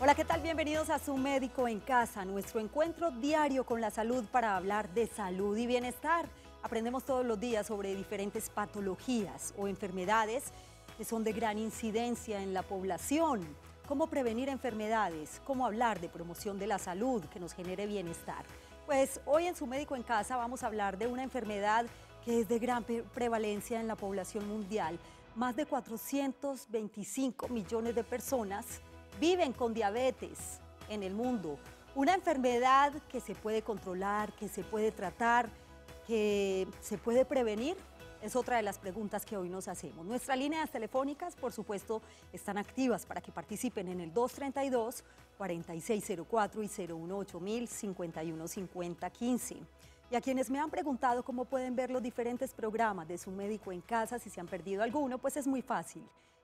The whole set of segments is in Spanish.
Hola, ¿qué tal? Bienvenidos a Su Médico en Casa, nuestro encuentro diario con la salud para hablar de salud y bienestar. Aprendemos todos los días sobre diferentes patologías o enfermedades que son de gran incidencia en la población. Cómo prevenir enfermedades, cómo hablar de promoción de la salud que nos genere bienestar. Pues hoy en Su Médico en Casa vamos a hablar de una enfermedad que es de gran prevalencia en la población mundial. Más de 425 millones de personas viven con diabetes en el mundo, una enfermedad que se puede controlar, que se puede tratar, que se puede prevenir, es otra de las preguntas que hoy nos hacemos. Nuestras líneas telefónicas, por supuesto, están activas para que participen en el 232-4604 y 018-051-5015. Y a quienes me han preguntado cómo pueden ver los diferentes programas de Su Médico en Casa, si se han perdido alguno, pues es muy fácil.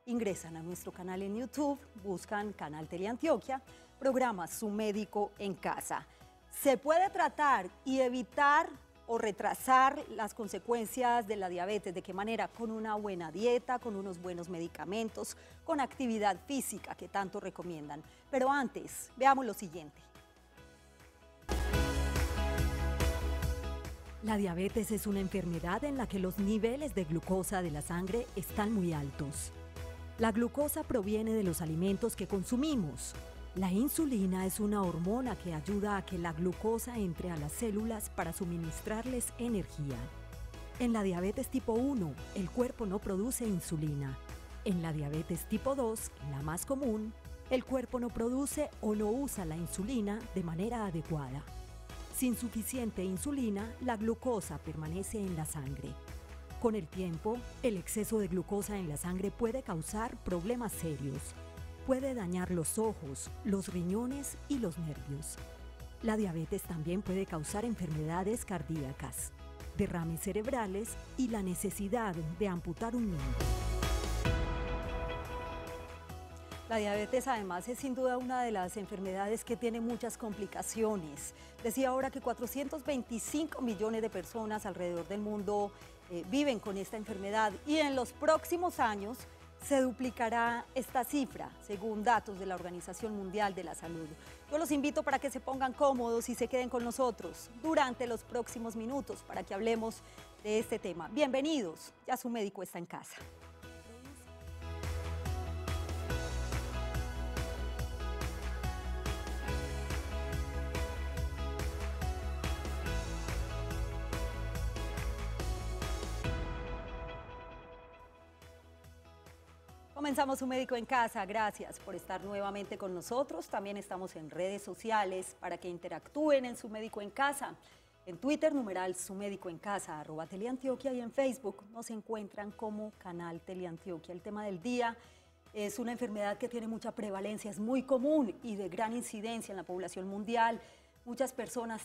Ingresan a nuestro canal en YouTube, buscan Canal Teleantioquia, programa Su Médico en Casa. Se puede tratar y evitar o retrasar las consecuencias de la diabetes. ¿De qué manera? Con una buena dieta, con unos buenos medicamentos, con actividad física que tanto recomiendan. Pero antes, veamos lo siguiente. La diabetes es una enfermedad en la que los niveles de glucosa de la sangre están muy altos. La glucosa proviene de los alimentos que consumimos. La insulina es una hormona que ayuda a que la glucosa entre a las células para suministrarles energía. En la diabetes tipo 1, el cuerpo no produce insulina. En la diabetes tipo 2, la más común, el cuerpo no produce o no usa la insulina de manera adecuada. Sin suficiente insulina, la glucosa permanece en la sangre. Con el tiempo, el exceso de glucosa en la sangre puede causar problemas serios. Puede dañar los ojos, los riñones y los nervios. La diabetes también puede causar enfermedades cardíacas, derrames cerebrales y la necesidad de amputar un miembro. La diabetes además es sin duda una de las enfermedades que tiene muchas complicaciones. Decía ahora que 425 millones de personas alrededor del mundo viven con esta enfermedad y en los próximos años se duplicará esta cifra, según datos de la Organización Mundial de la Salud. Yo los invito para que se pongan cómodos y se queden con nosotros durante los próximos minutos para que hablemos de este tema. Bienvenidos, ya Su Médico está en casa. Comenzamos Su Médico en Casa. Gracias por estar nuevamente con nosotros. También estamos en redes sociales para que interactúen en Su Médico en Casa. En Twitter, numeral Su Médico en Casa, @Teleantioquia, y en Facebook nos encuentran como Canal Teleantioquia. El tema del día es una enfermedad que tiene mucha prevalencia, es muy común y de gran incidencia en la población mundial. Muchas personas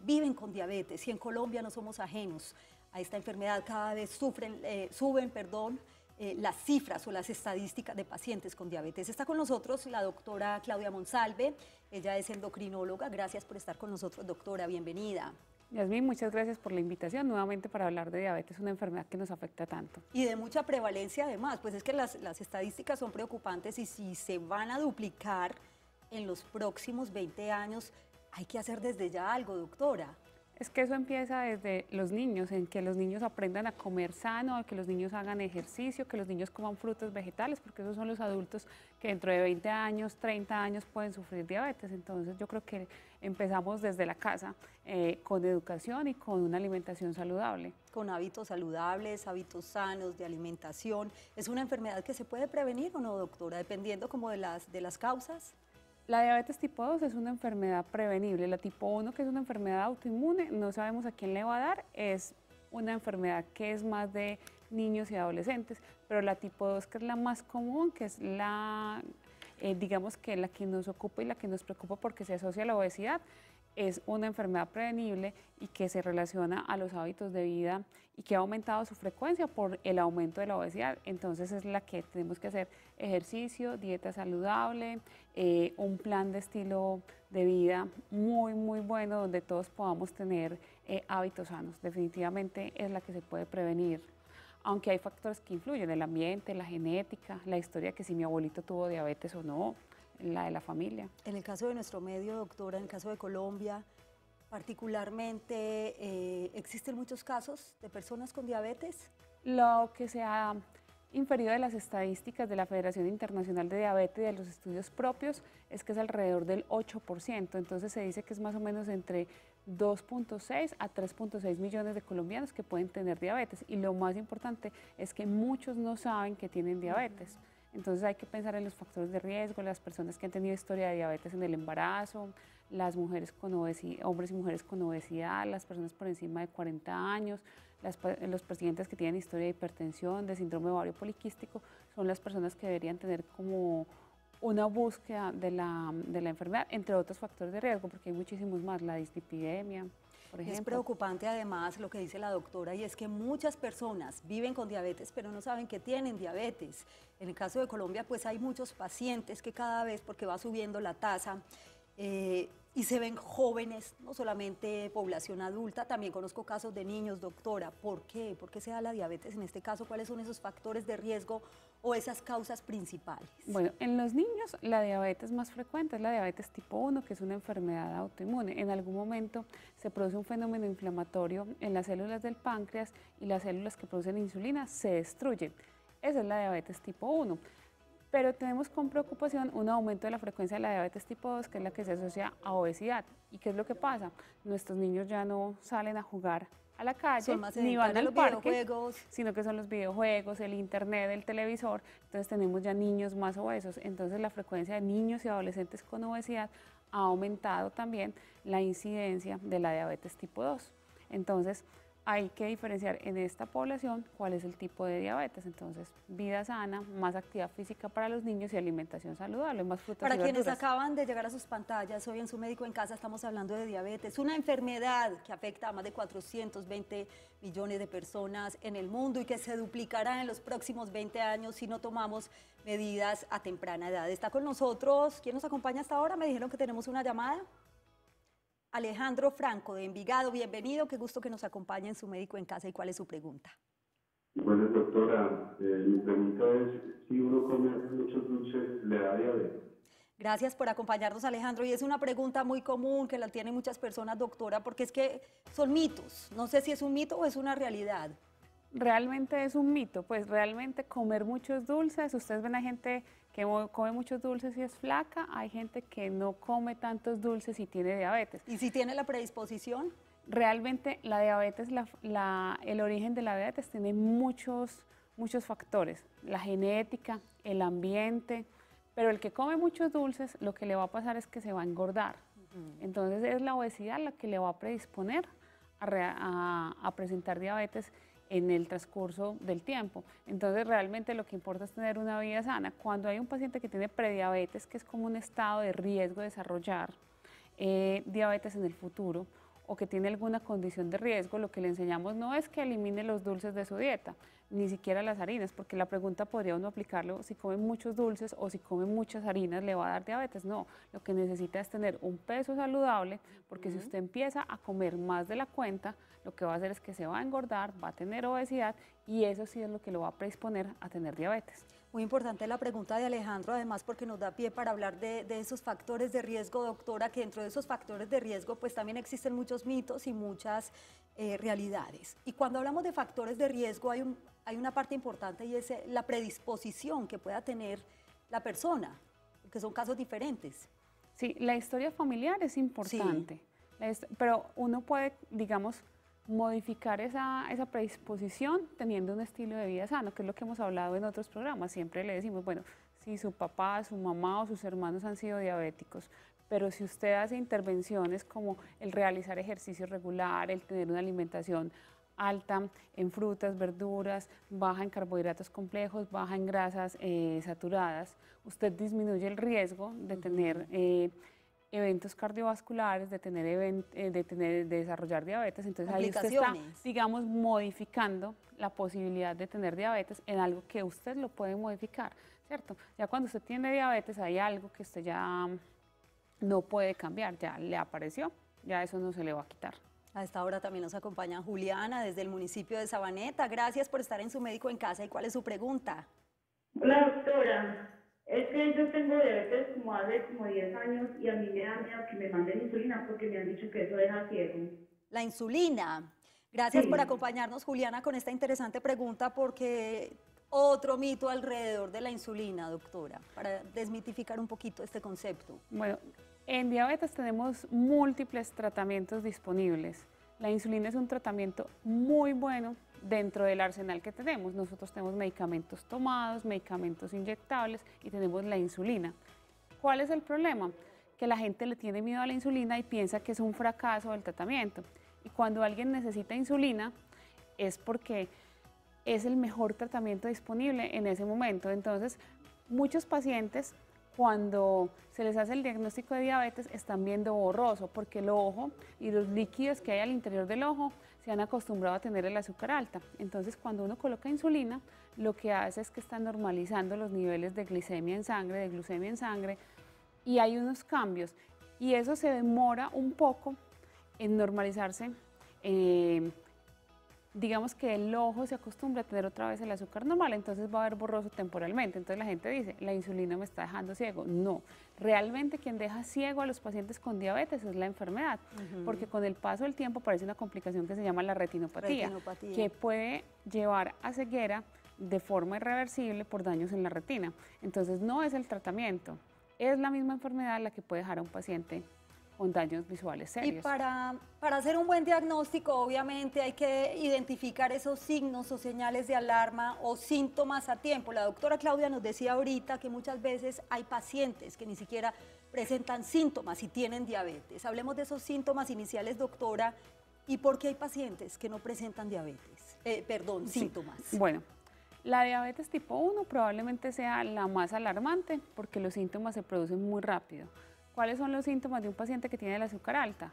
viven con diabetes y en Colombia no somos ajenos a esta enfermedad. Cada vez suben las cifras o las estadísticas de pacientes con diabetes. Está con nosotros la doctora Claudia Monsalve, ella es endocrinóloga. Gracias por estar con nosotros, doctora, bienvenida. Yasmín, muchas gracias por la invitación nuevamente para hablar de diabetes, una enfermedad que nos afecta tanto. Y de mucha prevalencia además, pues es que las estadísticas son preocupantes y si se van a duplicar en los próximos 20 años, hay que hacer desde ya algo, doctora. Es que eso empieza desde los niños, en que los niños aprendan a comer sano, que los niños hagan ejercicio, que los niños coman frutas vegetales, porque esos son los adultos que dentro de 20 años, 30 años pueden sufrir diabetes. Entonces yo creo que empezamos desde la casa con educación y con una alimentación saludable. Con hábitos saludables, hábitos sanos de alimentación. ¿Es una enfermedad que se puede prevenir o no, doctora? Dependiendo como de las causas. La diabetes tipo 2 es una enfermedad prevenible. La tipo 1, que es una enfermedad autoinmune, no sabemos a quién le va a dar, es una enfermedad que es más de niños y adolescentes, pero la tipo 2, que es la más común, que es la, digamos que la que nos ocupa y la que nos preocupa porque se asocia a la obesidad, es una enfermedad prevenible y que se relaciona a los hábitos de vida y que ha aumentado su frecuencia por el aumento de la obesidad. Entonces es la que tenemos que hacer ejercicio, dieta saludable, un plan de estilo de vida muy bueno donde todos podamos tener hábitos sanos. Definitivamente es la que se puede prevenir. Aunque hay factores que influyen, el ambiente, la genética, la historia que si mi abuelito tuvo diabetes o no. la de la familia. En el caso de nuestro medio, doctora, en el caso de Colombia, particularmente, ¿existen muchos casos de personas con diabetes? Lo que se ha inferido de las estadísticas de la Federación Internacional de Diabetes y de los estudios propios es que es alrededor del 8%, entonces se dice que es más o menos entre 2.6 a 3.6 millones de colombianos que pueden tener diabetes, y lo más importante es que muchos no saben que tienen diabetes. Entonces hay que pensar en los factores de riesgo, las personas que han tenido historia de diabetes en el embarazo, las mujeres con obesidad, hombres y mujeres con obesidad, las personas por encima de 40 años, los pacientes que tienen historia de hipertensión, de síndrome ovario poliquístico, son las personas que deberían tener como una búsqueda de la enfermedad, entre otros factores de riesgo, porque hay muchísimos más, la dislipidemia, por ejemplo. Es preocupante además lo que dice la doctora, y es que muchas personas viven con diabetes pero no saben que tienen diabetes. En el caso de Colombia pues hay muchos pacientes que cada vez, porque va subiendo la tasa, y se ven jóvenes, no solamente población adulta, también conozco casos de niños, doctora. ¿Por qué? ¿Por qué se da la diabetes en este caso? ¿Cuáles son esos factores de riesgo o esas causas principales? Bueno, en los niños la diabetes más frecuente es la diabetes tipo 1, que es una enfermedad autoinmune. En algún momento se produce un fenómeno inflamatorio en las células del páncreas y las células que producen insulina se destruyen. Esa es la diabetes tipo 1. Pero tenemos con preocupación un aumento de la frecuencia de la diabetes tipo 2, que es la que se asocia a obesidad. ¿Y qué es lo que pasa? Nuestros niños ya no salen a jugar a la calle, ni van al parque, sino que son los videojuegos, el internet, el televisor. Entonces tenemos ya niños más obesos. Entonces la frecuencia de niños y adolescentes con obesidad ha aumentado también la incidencia de la diabetes tipo 2. Entonces hay que diferenciar en esta población cuál es el tipo de diabetes. Entonces, vida sana, más actividad física para los niños y alimentación saludable, más frutas y verduras. Para quienes acaban de llegar a sus pantallas, hoy en Su Médico en Casa estamos hablando de diabetes, una enfermedad que afecta a más de 420 millones de personas en el mundo y que se duplicará en los próximos 20 años si no tomamos medidas a temprana edad. Está con nosotros, ¿quién nos acompaña hasta ahora? Me dijeron que tenemos una llamada. Alejandro Franco, de Envigado, bienvenido, qué gusto que nos acompañe en Su Médico en Casa. ¿Y cuál es su pregunta? Bueno, doctora, mi pregunta es, si uno come muchos dulces, ¿le da diabetes? Gracias por acompañarnos, Alejandro, y es una pregunta muy común que la tienen muchas personas, doctora, porque es que son mitos, no sé si es un mito o es una realidad. Realmente es un mito, pues realmente comer muchos dulces, ustedes ven a gente que come muchos dulces y es flaca, hay gente que no come tantos dulces y tiene diabetes. ¿Y si tiene la predisposición? Realmente la diabetes, el origen de la diabetes tiene muchos factores, la genética, el ambiente, pero el que come muchos dulces lo que le va a pasar es que se va a engordar. Entonces es la obesidad la que le va a predisponer a presentar diabetes en el transcurso del tiempo. Entonces realmente lo que importa es tener una vida sana. Cuando hay un paciente que tiene prediabetes, que es como un estado de riesgo de desarrollar diabetes en el futuro, o que tiene alguna condición de riesgo, lo que le enseñamos no es que elimine los dulces de su dieta, ni siquiera las harinas, porque la pregunta podría uno aplicarlo, si come muchos dulces o si come muchas harinas le va a dar diabetes. No, lo que necesita es tener un peso saludable, porque si usted empieza a comer más de la cuenta, lo que va a hacer es que se va a engordar, va a tener obesidad, y eso sí es lo que lo va a predisponer a tener diabetes. Muy importante la pregunta de Alejandro, además porque nos da pie para hablar de esos factores de riesgo, doctora, que dentro de esos factores de riesgo pues también existen muchos mitos y muchas realidades. Y cuando hablamos de factores de riesgo hay una parte importante, y es la predisposición que pueda tener la persona, que son casos diferentes. Sí, la historia familiar es importante, sí. Pero uno puede, digamos, modificar esa predisposición teniendo un estilo de vida sano, que es lo que hemos hablado en otros programas. Siempre le decimos, bueno, si su papá, su mamá o sus hermanos han sido diabéticos, pero si usted hace intervenciones como el realizar ejercicio regular, el tener una alimentación alta en frutas, verduras, baja en carbohidratos complejos, baja en grasas saturadas, usted disminuye el riesgo de tener eventos cardiovasculares, de desarrollar diabetes. Entonces ahí usted está, digamos, modificando la posibilidad de tener diabetes en algo que usted lo puede modificar, ¿cierto? Ya cuando usted tiene diabetes hay algo que usted ya no puede cambiar, ya le apareció, ya eso no se le va a quitar. A esta hora también nos acompaña Juliana desde el municipio de Sabaneta. Gracias por estar en Su Médico en Casa. ¿Y cuál es su pregunta? Hola, doctora. Es que yo tengo diabetes como hace como 10 años y a mí me da miedo que me manden insulina porque me han dicho que eso deja ciego. La insulina. Gracias por Sí. acompañarnos, Juliana, con esta interesante pregunta, porque otro mito alrededor de la insulina, doctora, para desmitificar un poquito este concepto. Bueno, en diabetes tenemos múltiples tratamientos disponibles. La insulina es un tratamiento muy bueno dentro del arsenal que tenemos. Nosotros tenemos medicamentos tomados, medicamentos inyectables y tenemos la insulina. ¿Cuál es el problema? Que la gente le tiene miedo a la insulina y piensa que es un fracaso del tratamiento. Y cuando alguien necesita insulina es porque es el mejor tratamiento disponible en ese momento. Entonces, muchos pacientes, cuando se les hace el diagnóstico de diabetes, están viendo borroso porque el ojo y los líquidos que hay al interior del ojo se han acostumbrado a tener el azúcar alta. Entonces, cuando uno coloca insulina, lo que hace es que está normalizando los niveles de glicemia en sangre, de glucemia en sangre, y hay unos cambios. Y eso se demora un poco en normalizarse. Digamos que el ojo se acostumbra a tener otra vez el azúcar normal, entonces va a haber borroso temporalmente. Entonces la gente dice, la insulina me está dejando ciego. No, realmente quien deja ciego a los pacientes con diabetes es la enfermedad, porque con el paso del tiempo aparece una complicación que se llama la retinopatía, que puede llevar a ceguera de forma irreversible por daños en la retina. Entonces no es el tratamiento, es la misma enfermedad la que puede dejar a un paciente con daños visuales serios. Y para hacer un buen diagnóstico, obviamente hay que identificar esos signos o señales de alarma o síntomas a tiempo. La doctora Claudia nos decía ahorita que muchas veces hay pacientes que ni siquiera presentan síntomas y tienen diabetes. Hablemos de esos síntomas iniciales, doctora, y por qué hay pacientes que no presentan diabetes, síntomas. Bueno, la diabetes tipo 1 probablemente sea la más alarmante porque los síntomas se producen muy rápido. ¿Cuáles son los síntomas de un paciente que tiene el azúcar alta?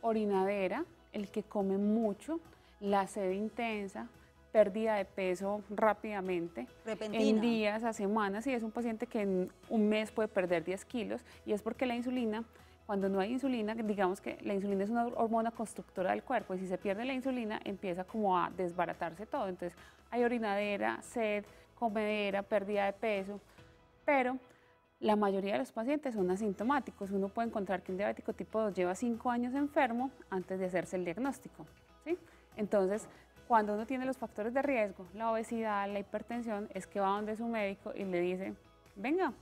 Orinadera, el que come mucho, la sed intensa, pérdida de peso rápidamente, repentina, en días, a semanas, y es un paciente que en un mes puede perder 10 kilos, y es porque la insulina, cuando no hay insulina, digamos que la insulina es una hormona constructora del cuerpo, y si se pierde la insulina empieza como a desbaratarse todo, entonces hay orinadera, sed, comedera, pérdida de peso, pero la mayoría de los pacientes son asintomáticos. Uno puede encontrar que un diabético tipo 2 lleva 5 años enfermo antes de hacerse el diagnóstico, ¿sí? Entonces, cuando uno tiene los factores de riesgo, la obesidad, la hipertensión, es que va donde su médico y le dice, venga,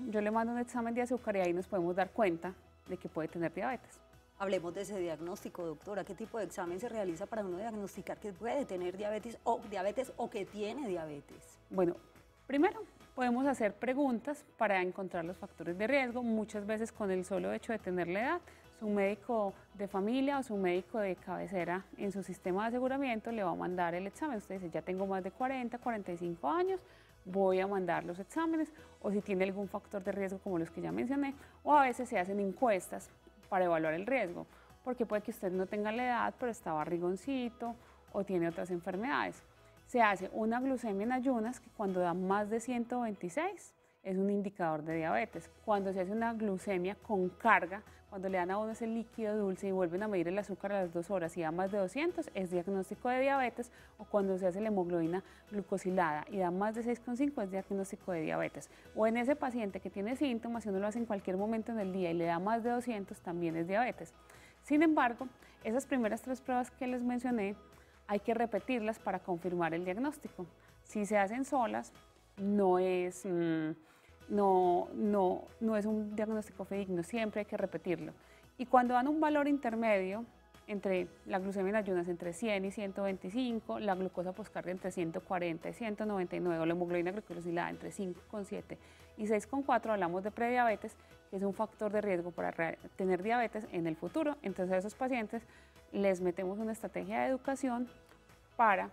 yo le mando un examen de azúcar y ahí nos podemos dar cuenta de que puede tener diabetes. Hablemos de ese diagnóstico, doctora. ¿Qué tipo de examen se realiza para uno diagnosticar que puede tener diabetes o que tiene diabetes? Bueno, primero, podemos hacer preguntas para encontrar los factores de riesgo. Muchas veces con el solo hecho de tener la edad, su médico de familia o su médico de cabecera en su sistema de aseguramiento le va a mandar el examen. Usted dice, ya tengo más de 40, 45 años, voy a mandar los exámenes, o si tiene algún factor de riesgo como los que ya mencioné, o a veces se hacen encuestas para evaluar el riesgo, porque puede que usted no tenga la edad, pero está barrigoncito o tiene otras enfermedades. Se hace una glucemia en ayunas que cuando da más de 126 es un indicador de diabetes. Cuando se hace una glucemia con carga, cuando le dan a uno ese líquido dulce y vuelven a medir el azúcar a las 2 horas y da más de 200, es diagnóstico de diabetes, o cuando se hace la hemoglobina glucosilada y da más de 6,5 es diagnóstico de diabetes. O en ese paciente que tiene síntomas, y uno lo hace en cualquier momento en el día y le da más de 200, también es diabetes. Sin embargo, esas primeras 3 pruebas que les mencioné, hay que repetirlas para confirmar el diagnóstico. Si se hacen solas, no es un diagnóstico fidedigno, siempre hay que repetirlo. Y cuando dan un valor intermedio entre la glucemia en ayunas entre 100 y 125, la glucosa poscardia entre 140 y 199, o la hemoglobina glicosilada entre 5,7 y 6,4, hablamos de prediabetes, que es un factor de riesgo para tener diabetes en el futuro. Entonces a esos pacientes les metemos una estrategia de educación para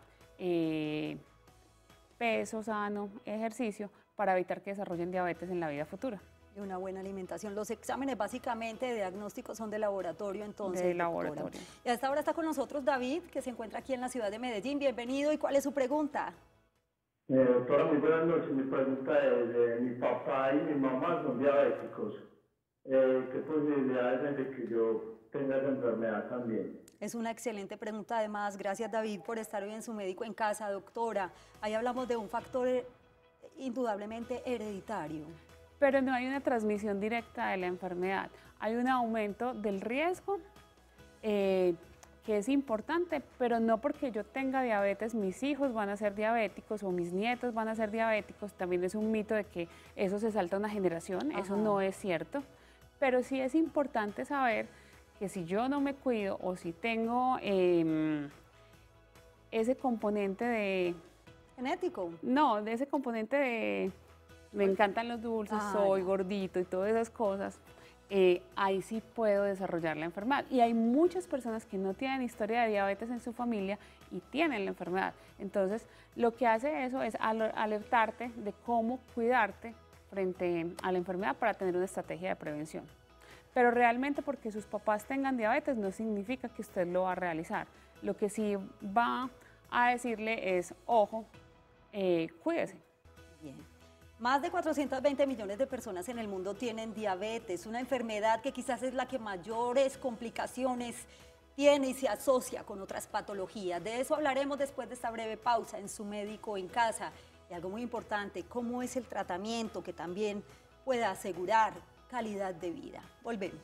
peso sano, ejercicio, para evitar que desarrollen diabetes en la vida futura. Y una buena alimentación. Los exámenes básicamente de diagnóstico son de laboratorio, entonces. De laboratorio. Y a esta hora está con nosotros David, que se encuentra aquí en la ciudad de Medellín. Bienvenido. ¿Y cuál es su pregunta? Doctora, muy buenas noches. Mi pregunta es, mi papá y mi mamá son diabéticos. ¿Qué posibilidades hay de que yo tenga esa enfermedad también? Es una excelente pregunta, además. Gracias, David, por estar hoy en Su Médico en Casa, doctora. Ahí hablamos de un factor indudablemente hereditario. Pero no hay una transmisión directa de la enfermedad. Hay un aumento del riesgo que es importante, pero no porque yo tenga diabetes, mis hijos van a ser diabéticos o mis nietos van a ser diabéticos. También es un mito de que eso se salta una generación, eso no es cierto. Pero sí es importante saber que si yo no me cuido o si tengo ese componente de... ¿Genético? No, de ese componente de... Me encantan los dulces, soy gordito y todas esas cosas. Ahí sí puedo desarrollar la enfermedad. Y hay muchas personas que no tienen historia de diabetes en su familia y tienen la enfermedad. Entonces, lo que hace eso es alertarte de cómo cuidarte frente a la enfermedad para tener una estrategia de prevención. Pero realmente porque sus papás tengan diabetes no significa que usted lo va a realizar. Lo que sí va a decirle es, ojo, cuídese. Bien. Más de 420 millones de personas en el mundo tienen diabetes, una enfermedad que quizás es la que mayores complicaciones tiene y se asocia con otras patologías. De eso hablaremos después de esta breve pausa en Su Médico en Casa. Y algo muy importante, cómo es el tratamiento que también pueda asegurar calidad de vida. Volvemos.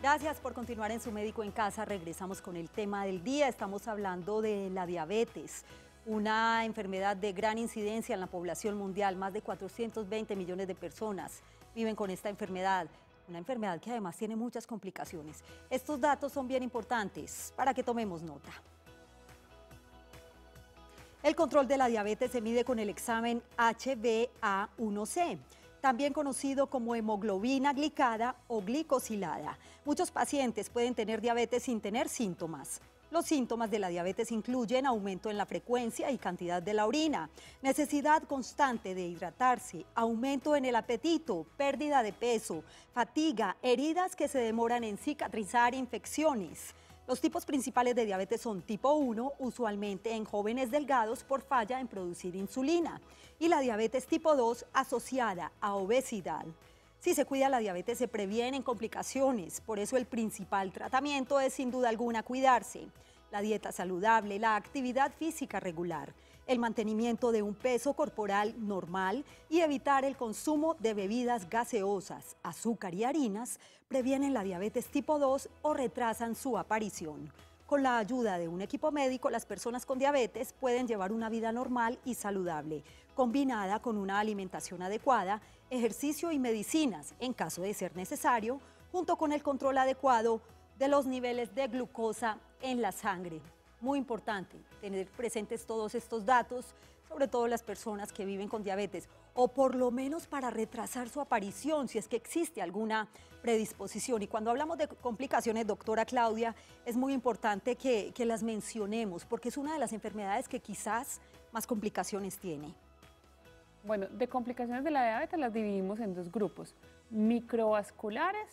Gracias por continuar en Su Médico en Casa. Regresamos con el tema del día. Estamos hablando de la diabetes, una enfermedad de gran incidencia en la población mundial. Más de 420 millones de personas viven con esta enfermedad, una enfermedad que además tiene muchas complicaciones. Estos datos son bien importantes para que tomemos nota. El control de la diabetes se mide con el examen HbA1c, también conocido como hemoglobina glicada o glicosilada. Muchos pacientes pueden tener diabetes sin tener síntomas. Los síntomas de la diabetes incluyen aumento en la frecuencia y cantidad de la orina, necesidad constante de hidratarse, aumento en el apetito, pérdida de peso, fatiga, heridas que se demoran en cicatrizar, infecciones. Los tipos principales de diabetes son tipo 1, usualmente en jóvenes delgados por falla en producir insulina, y la diabetes tipo 2 asociada a obesidad. Si se cuida la diabetes se previenen complicaciones, por eso el principal tratamiento es sin duda alguna cuidarse. La dieta saludable, la actividad física regular, el mantenimiento de un peso corporal normal y evitar el consumo de bebidas gaseosas, azúcar y harinas previenen la diabetes tipo 2 o retrasan su aparición. Con la ayuda de un equipo médico, las personas con diabetes pueden llevar una vida normal y saludable, combinada con una alimentación adecuada, ejercicio y medicinas, en caso de ser necesario, junto con el control adecuado de los niveles de glucosa en la sangre. Muy importante tener presentes todos estos datos, sobre todo las personas que viven con diabetes, o por lo menos para retrasar su aparición, si es que existe alguna predisposición. Y cuando hablamos de complicaciones, doctora Claudia, es muy importante que las mencionemos, porque es una de las enfermedades que quizás más complicaciones tiene. Bueno, de complicaciones de la diabetes las dividimos en dos grupos: microvasculares,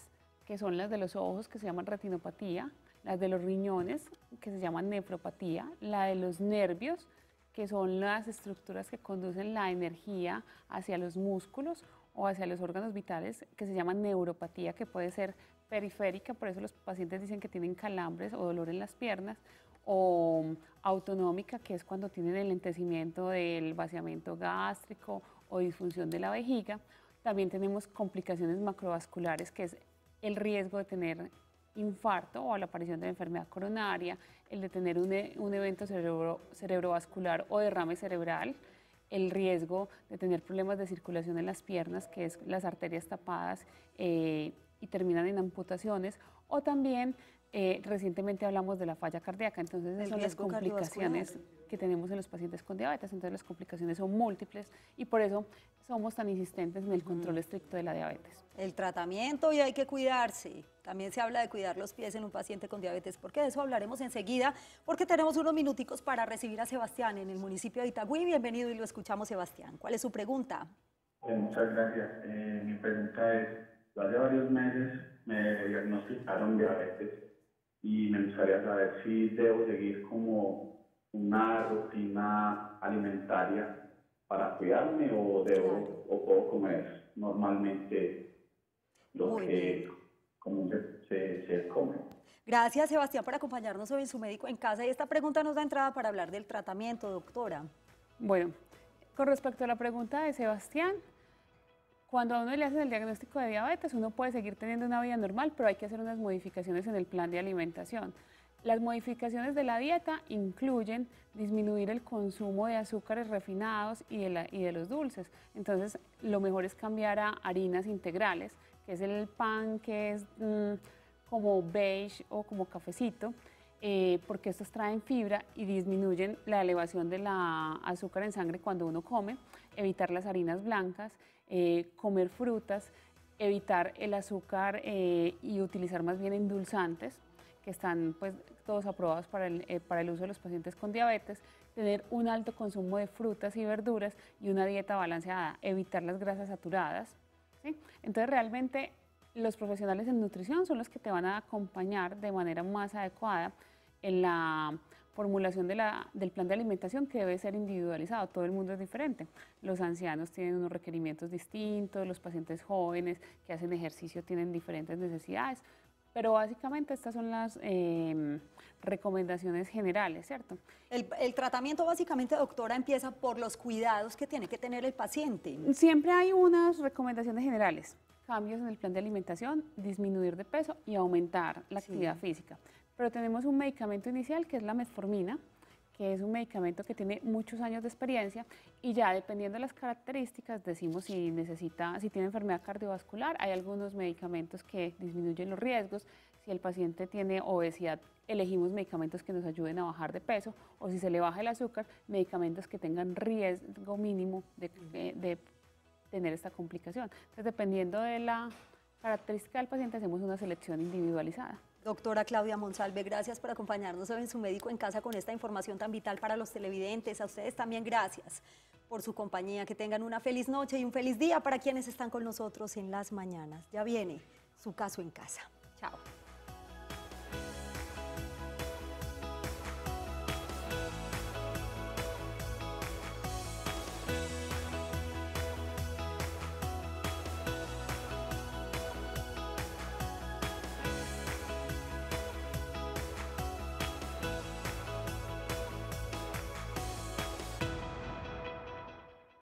que son las de los ojos, que se llaman retinopatía, las de los riñones, que se llaman nefropatía, la de los nervios, que son las estructuras que conducen la energía hacia los músculos o hacia los órganos vitales, que se llaman neuropatía, que puede ser periférica, por eso los pacientes dicen que tienen calambres o dolor en las piernas, o autonómica, que es cuando tienen el lentecimiento del vaciamiento gástrico o disfunción de la vejiga. También tenemos complicaciones macrovasculares, que es el riesgo de tener infarto o la aparición de la enfermedad coronaria, el de tener un evento cerebrovascular o derrame cerebral, el riesgo de tener problemas de circulación en las piernas, que es las arterias tapadas y terminan en amputaciones, o también recientemente hablamos de la falla cardíaca. Entonces esas son las complicaciones que tenemos en los pacientes con diabetes. Entonces las complicaciones son múltiples y por eso somos tan insistentes en el control estricto de la diabetes. El tratamiento, y hay que cuidarse. También se habla de cuidar los pies en un paciente con diabetes, porque de eso hablaremos enseguida, porque tenemos unos minuticos para recibir a Sebastián en el municipio de Itagüí. Bienvenido y lo escuchamos, Sebastián. ¿Cuál es su pregunta? Muchas gracias. Mi pregunta es, hace varios meses me diagnosticaron diabetes y me gustaría saber si debo seguir como una rutina alimentaria para cuidarme o o puedo comer normalmente lo Muy que bien. como se come. Gracias, Sebastián, por acompañarnos hoy en Su Médico en Casa. Y esta pregunta nos da entrada para hablar del tratamiento, doctora. Bueno, con respecto a la pregunta de Sebastián, cuando a uno le hacen el diagnóstico de diabetes, uno puede seguir teniendo una vida normal, pero hay que hacer unas modificaciones en el plan de alimentación. Las modificaciones de la dieta incluyen disminuir el consumo de azúcares refinados y de los dulces. Entonces, lo mejor es cambiar a harinas integrales, que es el pan que es como beige o como cafecito, porque estos traen fibra y disminuyen la elevación de la azúcar en sangre cuando uno come, evitar las harinas blancas, comer frutas, evitar el azúcar y utilizar más bien endulzantes, que están pues todos aprobados para el uso de los pacientes con diabetes, tener un alto consumo de frutas y verduras y una dieta balanceada, evitar las grasas saturadas, ¿sí? Entonces realmente los profesionales en nutrición son los que te van a acompañar de manera más adecuada en la formulación del plan de alimentación, que debe ser individualizado. Todo el mundo es diferente. Los ancianos tienen unos requerimientos distintos, los pacientes jóvenes que hacen ejercicio tienen diferentes necesidades, pero básicamente estas son las recomendaciones generales, ¿cierto? El tratamiento básicamente, doctora, empieza por los cuidados que tiene que tener el paciente. Siempre hay unas recomendaciones generales, cambios en el plan de alimentación, disminuir de peso y aumentar la actividad física. Pero tenemos un medicamento inicial que es la metformina, que es un medicamento que tiene muchos años de experiencia y ya dependiendo de las características decimos si tiene enfermedad cardiovascular, hay algunos medicamentos que disminuyen los riesgos. Si el paciente tiene obesidad, elegimos medicamentos que nos ayuden a bajar de peso, o si se le baja el azúcar, medicamentos que tengan riesgo mínimo de tener esta complicación. Entonces, dependiendo de la característica del paciente, hacemos una selección individualizada. Doctora Claudia Monsalve, gracias por acompañarnos hoy en Su Médico en Casa con esta información tan vital para los televidentes. A ustedes también gracias por su compañía. Que tengan una feliz noche y un feliz día para quienes están con nosotros en las mañanas. Ya viene Su Caso en Casa.